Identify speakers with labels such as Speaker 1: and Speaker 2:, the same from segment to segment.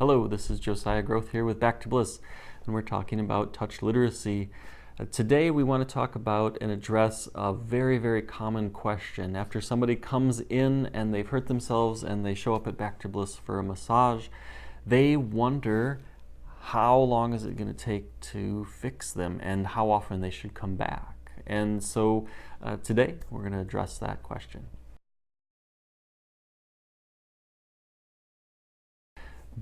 Speaker 1: Hello, this is Josiah Growth here with Back to Bliss, and we're talking about touch literacy. Today we want to talk about and address a very, very common question. After somebody comes in and they've hurt themselves and they show up at Back to Bliss for a massage, they wonder how long is it going to take to fix them and how often they should come back. And so today we're going to address that question.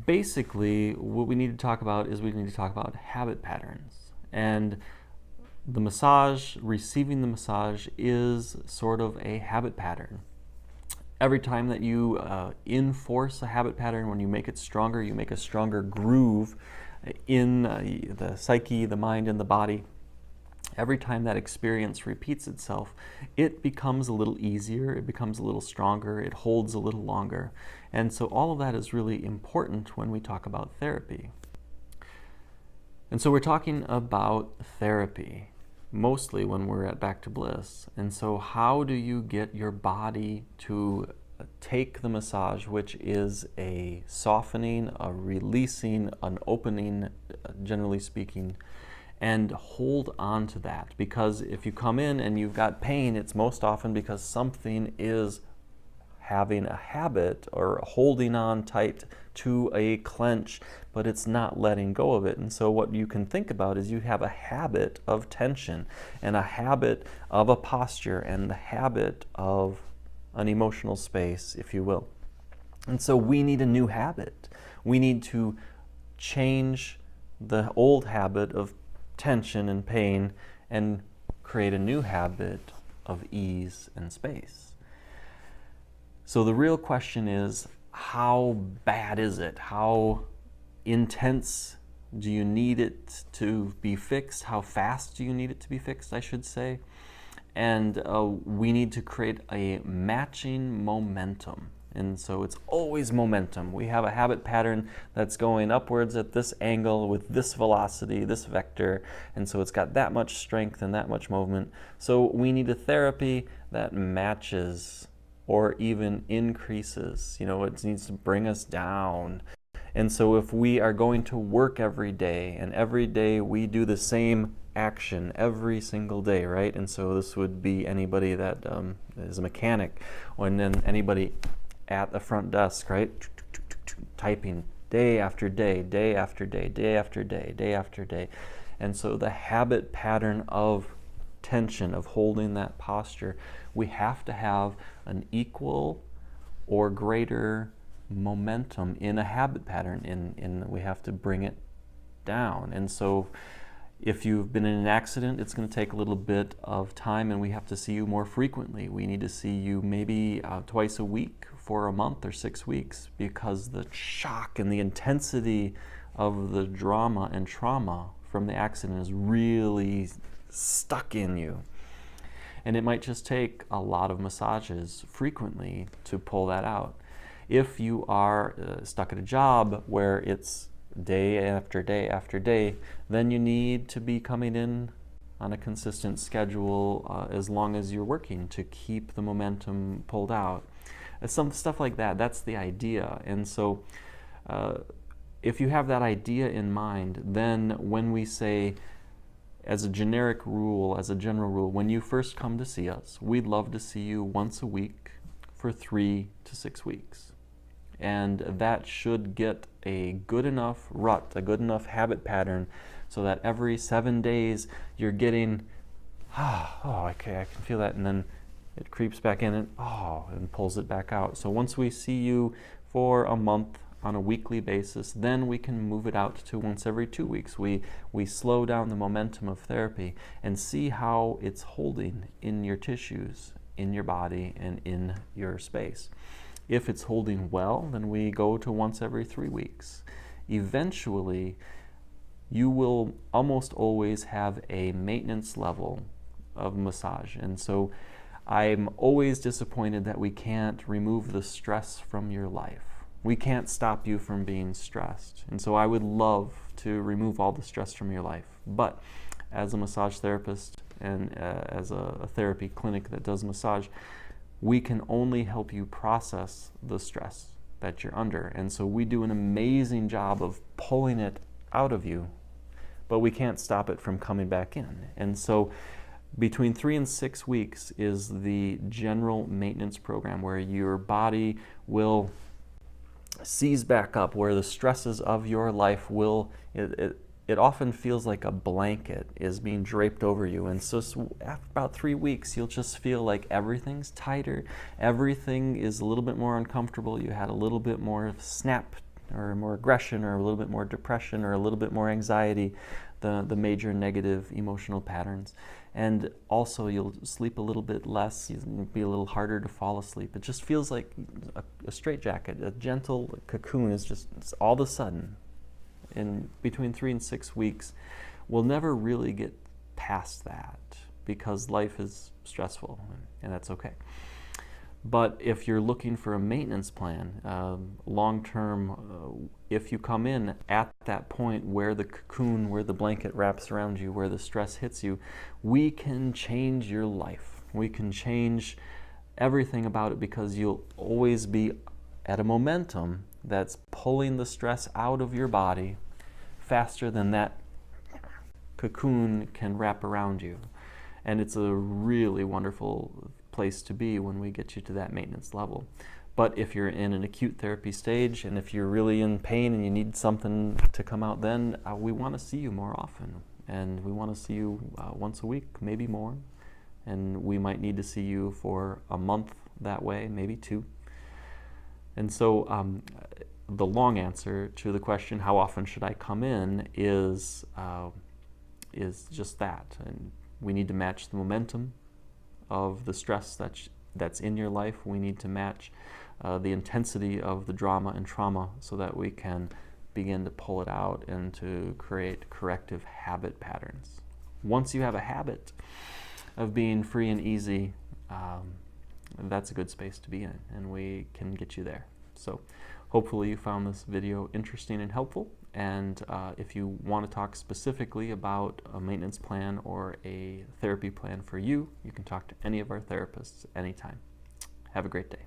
Speaker 1: Basically, what we need to talk about is we need to talk about habit patterns. And the massage, receiving the massage, is sort of a habit pattern. Every time that you enforce a habit pattern, when you make it stronger, you make a stronger groove in the psyche, the mind, and the body. Every time that experience repeats itself, it becomes a little easier, it becomes a little stronger, it holds a little longer. And so all of that is really important when we talk about therapy. And so we're talking about therapy, mostly when we're at Back to Bliss. And so how do you get your body to take the massage, which is a softening, a releasing, an opening, generally speaking, and hold on to that? Because if you come in and you've got pain, it's most often because something is having a habit or holding on tight to a clench, but it's not letting go of it. And so what you can think about is you have a habit of tension and a habit of a posture and the habit of an emotional space, if you will. And so we need a new habit. We need to change the old habit of tension and pain and create a new habit of ease and space. So the real question is, how bad is it? How intense do you need it to be fixed? How fast do you need it to be fixed, I should say? And we need to create a matching momentum. And so it's always momentum. We have a habit pattern that's going upwards at this angle with this velocity, this vector, and so it's got that much strength and that much movement. So we need a therapy that matches or even increases. You know, it needs to bring us down. And so if we are going to work every day, and every day we do the same action every single day, right? And so this would be anybody that is a mechanic, and then anybody at the front desk, right? Typing day after day, day after day, day after day, day after day. And so the habit pattern of tension, of holding that posture, we have to have an equal or greater momentum in a habit pattern. We have to bring it down. And so if you've been in an accident, it's going to take a little bit of time, and we have to see you more frequently. We need to see you maybe twice a week for a month or 6 weeks, because the shock and the intensity of the drama and trauma from the accident is really stuck in you. And it might just take a lot of massages frequently to pull that out. If you are stuck at a job where it's day after day after day, then you need to be coming in on a consistent schedule as long as you're working to keep the momentum pulled out. Some stuff like that, that's the idea. And so if you have that idea in mind, then when we say, as a generic rule, as a general rule, when you first come to see us, we'd love to see you once a week for 3 to 6 weeks. And that should get a good enough rut, a good enough habit pattern, so that every 7 days you're getting, okay, I can feel that, and then it creeps back in and pulls it back out. So once we see you for a month on a weekly basis, then we can move it out to once every 2 weeks. We slow down the momentum of therapy and see how it's holding in your tissues, in your body, and in your space. If it's holding well, then we go to once every 3 weeks. Eventually, you will almost always have a maintenance level of massage. And so I'm always disappointed that we can't remove the stress from your life. We can't stop you from being stressed. And so I would love to remove all the stress from your life. But as a massage therapist and as a therapy clinic that does massage, we can only help you process the stress. that you're under. And so we do an amazing job of pulling it out of you, but we can't stop it from coming back in. And so between 3 and 6 weeks is the general maintenance program, where your body will seize back up, where the stresses of your life will, it often feels like a blanket is being draped over you. And so after about 3 weeks, you'll just feel like everything's tighter, everything is a little bit more uncomfortable, you had a little bit more snap or more aggression or a little bit more depression or a little bit more anxiety, the major negative emotional patterns. And also you'll sleep a little bit less, you'll be a little harder to fall asleep. It just feels like a straitjacket, a gentle cocoon is just all of a sudden, in between 3 and 6 weeks. We'll never really get past that because life is stressful, and that's okay. But if you're looking for a maintenance plan, long-term, if you come in at that point where the cocoon, where the blanket wraps around you, where the stress hits you, we can change your life. We can change everything about it, because you'll always be at a momentum that's pulling the stress out of your body faster than that cocoon can wrap around you. And it's a really wonderful place to be when we get you to that maintenance level. But if you're in an acute therapy stage, and if you're really in pain and you need something to come out, then we want to see you more often. And we want to see you once a week, maybe more. And we might need to see you for a month that way, maybe 2. And so the long answer to the question, how often should I come in, is just that. And we need to match the momentum of the stress that's in your life. We need to match the intensity of the drama and trauma, so that we can begin to pull it out and to create corrective habit patterns. Once you have a habit of being free and easy, that's a good space to be in, and we can get you there. So hopefully you found this video interesting and helpful. And if you want to talk specifically about a maintenance plan or a therapy plan for you, you can talk to any of our therapists anytime. Have a great day.